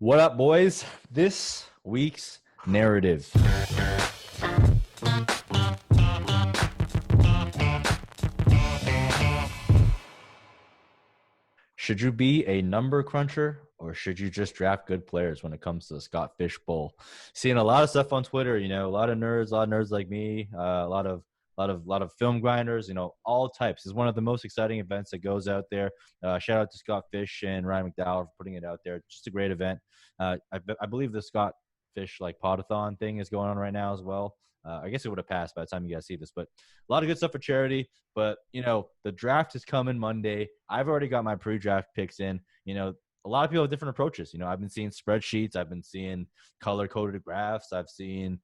What up, boys? This week's narrative. Should you be a number cruncher or should you just draft good players when it comes to the Scott Fish Bowl? Seeing a lot of stuff on Twitter, a lot of nerds like me, a lot of film grinders, all types. It's one of the most exciting events that goes out there. Shout out to Scott Fish and Ryan McDowell for putting it out there. Just a great event. I believe the Scott Fish podathon thing is going on right now as well. I guess it would have passed by the time you guys see this, but a lot of good stuff for charity. But the draft is coming Monday. I've already got my pre-draft picks in. A lot of people have different approaches. I've been seeing spreadsheets. I've been seeing color-coded graphs. I've seen,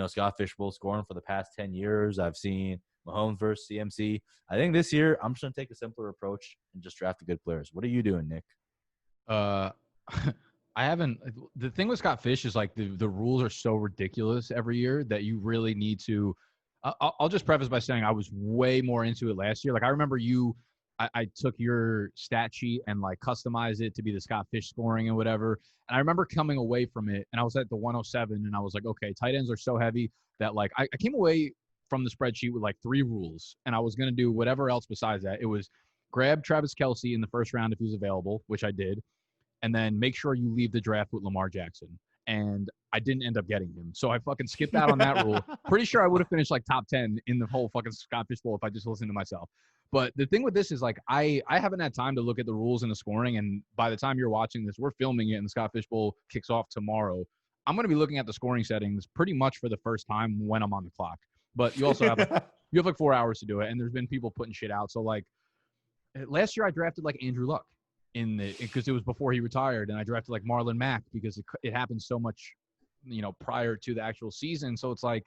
Scott Fish Bowl scoring for the past 10 years. I've seen Mahomes versus CMC. I think this year I'm just going to take a simpler approach and just draft the good players. What are you doing, Nick? I haven't. The thing with Scott Fish is the rules are so ridiculous every year that you really need to. I'll just preface by saying I was way more into it last year. I remember I took your stat sheet and customized it to be the Scott Fish scoring and whatever. And I remember coming away from it and I was at the 107 and I was like, okay, tight ends are so heavy that I came away from the spreadsheet with 3 rules and I was going to do whatever else besides that. It was grab Travis Kelce in the first round if he was available, which I did. And then make sure you leave the draft with Lamar Jackson. And I didn't end up getting him. So I fucking skipped out on that rule. Pretty sure I would have finished top 10 in the whole fucking Scott Fish Bowl if I just listened to myself. But the thing with this is I haven't had time to look at the rules and the scoring. And by the time you're watching this, we're filming it and the Scott Fish Bowl kicks off tomorrow. I'm going to be looking at the scoring settings pretty much for the first time when I'm on the clock. But you also have you have 4 hours to do it. And there's been people putting shit out. So last year I drafted Andrew Luck because it was before he retired, and I drafted Marlon Mack because it happened so much, prior to the actual season. So it's I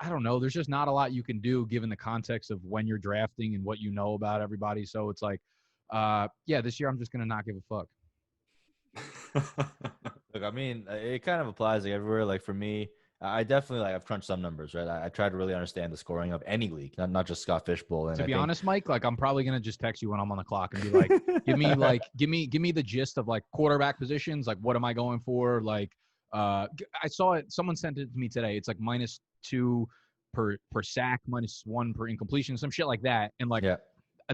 don't know. There's just not a lot you can do given the context of when you're drafting and what you know about everybody. So it's this year I'm just gonna not give a fuck. Look, I mean, it kind of applies everywhere. For me, I definitely I've crunched some numbers, right? I try to really understand the scoring of any league, not just Scott Fish Bowl. And to be honest, Mike, I'm probably gonna just text you when I'm on the clock and be give me the gist of quarterback positions. What am I going for? I saw it. Someone sent it to me today. It's -2 per sack, -1 per incompletion, some shit like that. And yeah.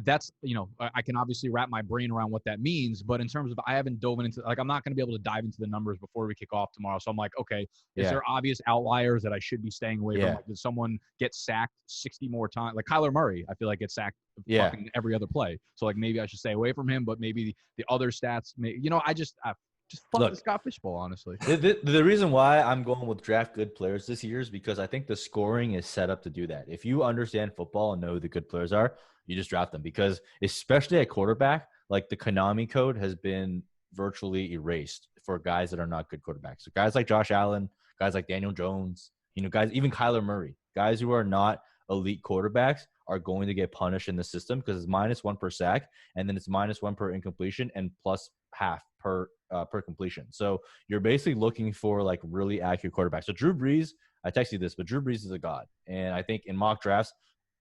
That's, I can obviously wrap my brain around what that means, but in terms of, I haven't dove into, I'm not going to be able to dive into the numbers before we kick off tomorrow. So I'm okay, is there obvious outliers that I should be staying away from? Did someone get sacked 60 more times? Kyler Murray, I feel gets sacked fucking every other play. So maybe I should stay away from him, but maybe the other stats, I just fuck the Scott Fish Bowl, honestly. The reason why I'm going with draft good players this year is because I think the scoring is set up to do that. If you understand football and know who the good players are, you just draft them, because especially at quarterback, the Konami code has been virtually erased for guys that are not good quarterbacks. So guys like Josh Allen, guys like Daniel Jones, guys, even Kyler Murray, guys who are not elite quarterbacks are going to get punished in the system because it's -1 per sack, and then it's -1 per incompletion and plus half per completion. So you're basically looking for really accurate quarterbacks. So Drew Brees, I texted you this, but Drew Brees is a god. And I think in mock drafts,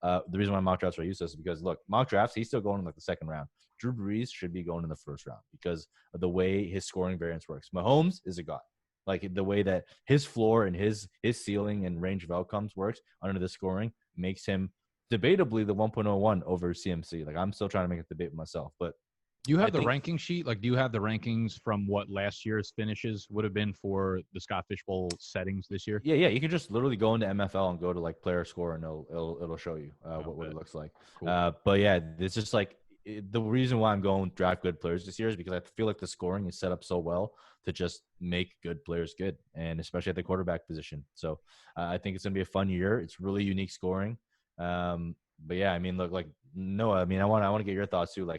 the reason why mock drafts are useless is because, look, mock drafts, he's still going in the second round. Drew Brees should be going in the first round because of the way his scoring variance works. Mahomes is a god. The way that his floor and his ceiling and range of outcomes works under the scoring makes him debatably the 1.01 over CMC. I'm still trying to make a debate with myself, but do you have the ranking sheet? Do you have the rankings from what last year's finishes would have been for the Scott Fish Bowl settings this year? Yeah. You can just literally go into MFL and go to player score, and it'll show you what it looks like. Cool. But yeah, it's just the reason why I'm going draft good players this year is because I feel the scoring is set up so well to just make good players good, and especially at the quarterback position. So I think it's gonna be a fun year. It's really unique scoring. But yeah, I mean, look, Noah, I mean, I want to get your thoughts too.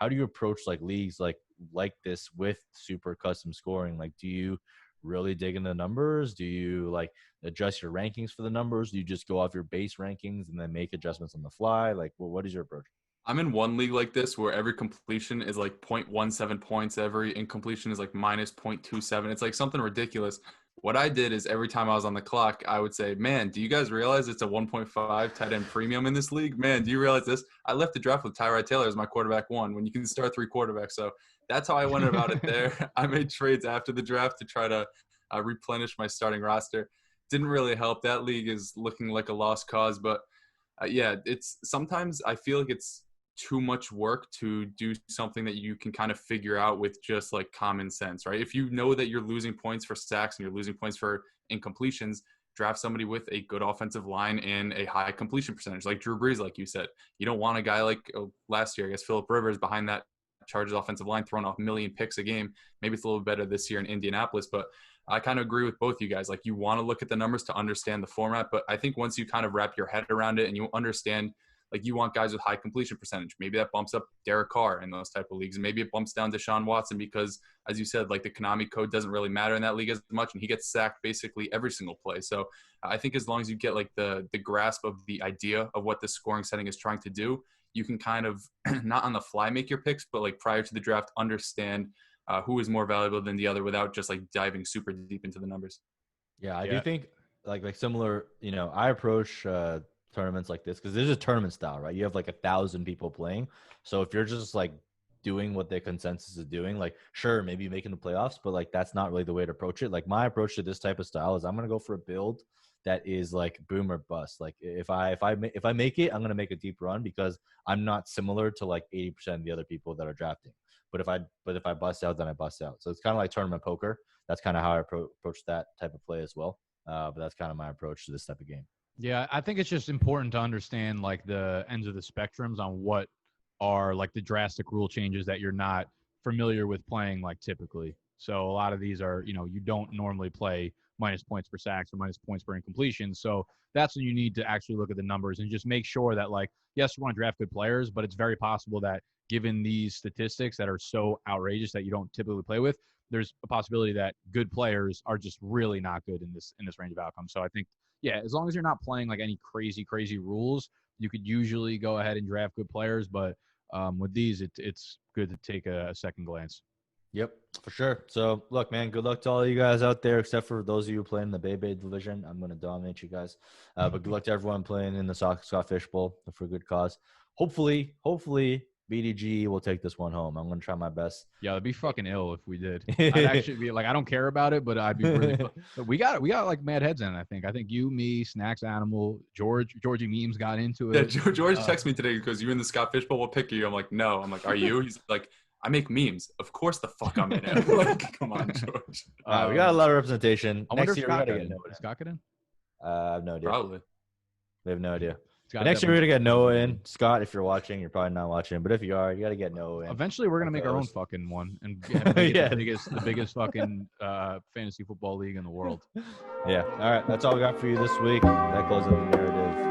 How do you approach leagues like this with super custom scoring? Do you really dig into the numbers? Do you adjust your rankings for the numbers? Do you just go off your base rankings and then make adjustments on the fly? What is your approach? I'm in one league like this where every completion is 0.17 points. Every incompletion is -0.27. It's something ridiculous. What I did is every time I was on the clock, I would say, man, do you guys realize it's a 1.5 tight end premium in this league? Man, do you realize this? I left the draft with Tyrod Taylor as my quarterback 1 when you can start 3 quarterbacks. So that's how I went about it there. I made trades after the draft to try to replenish my starting roster. Didn't really help. That league is looking like a lost cause, but yeah, it's sometimes I feel like it's too much work to do something that you can kind of figure out with just like common sense, right? If you know that you're losing points for sacks and you're losing points for incompletions, draft somebody with a good offensive line and a high completion percentage, like Drew Brees, like you said. You don't want a guy like last year, I guess, Phillip Rivers behind that Chargers offensive line throwing off a million picks a game. Maybe it's a little better this year in Indianapolis, but I kind of agree with both you guys. Like, you want to look at the numbers to understand the format, but I think once you kind of wrap your head around it and you understand, like, you want guys with high completion percentage, maybe that bumps up Derek Carr in those type of leagues, and maybe it bumps down Deshaun Watson because, as you said, like, the Konami code doesn't really matter in that league as much, and he gets sacked basically every single play. So I think as long as you get like the grasp of the idea of what the scoring setting is trying to do, you can kind of not on the fly make your picks, but like prior to the draft, understand who is more valuable than the other without just like diving super deep into the numbers. Yeah, I do think like similar, I approach tournaments like this because this is a tournament style, right? You have like 1,000 people playing. So if you're just like doing what the consensus is doing, like, sure, maybe making the playoffs, but like that's not really the way to approach it. Like, my approach to this type of style is I'm going to go for a build that is like boom or bust. Like, if I make it, I'm going to make a deep run because I'm not similar to like 80% of the other people that are drafting. But if I bust out, then I bust out. So it's kind of like tournament poker. That's kind of how I approach that type of play as well. But that's kind of my approach to this type of game. Yeah, I think it's just important to understand like the ends of the spectrums on what are like the drastic rule changes that you're not familiar with playing like typically. So a lot of these are, you don't normally play minus points per sacks or minus points per incompletion. So that's when you need to actually look at the numbers and just make sure that, like, yes, you want to draft good players, but it's very possible that given these statistics that are so outrageous that you don't typically play with, there's a possibility that good players are just really not good in this range of outcomes. So I think, yeah, as long as you're not playing like any crazy rules, you could usually go ahead and draft good players. But with these, it's good to take a second glance. Yep, for sure. So, look, man, good luck to all you guys out there, except for those of you playing in the Bay division. I'm going to dominate you guys. But good luck to everyone playing in the Scott Fish Bowl for a good cause. Hopefully, BDG will take this one home. I'm going to try my best. Yeah, it'd be fucking ill if we did. I'd actually be like, I don't care about it, but I'd be really. But we got like mad heads in. I think you, me, Snacks Animal, Georgie Memes got into it. Yeah, George texted me today because you in the Scott Fish Bowl. What pick are you? I'm like, no. I'm like, are you? He's like, I make memes. Of course the fuck I'm in it. Like, come on, George. We got a lot of representation. Next year, we got to get Noah. Is Scott get in? I have no idea. Probably. We have no idea. Next year, we're going to get Noah in. Scott, if you're watching, you're probably not watching. But if you are, you got to get Noah in. Eventually, we're going to make our own fucking one and make it the biggest fucking fantasy football league in the world. Yeah. All right. That's all we got for you this week. That closes the narrative.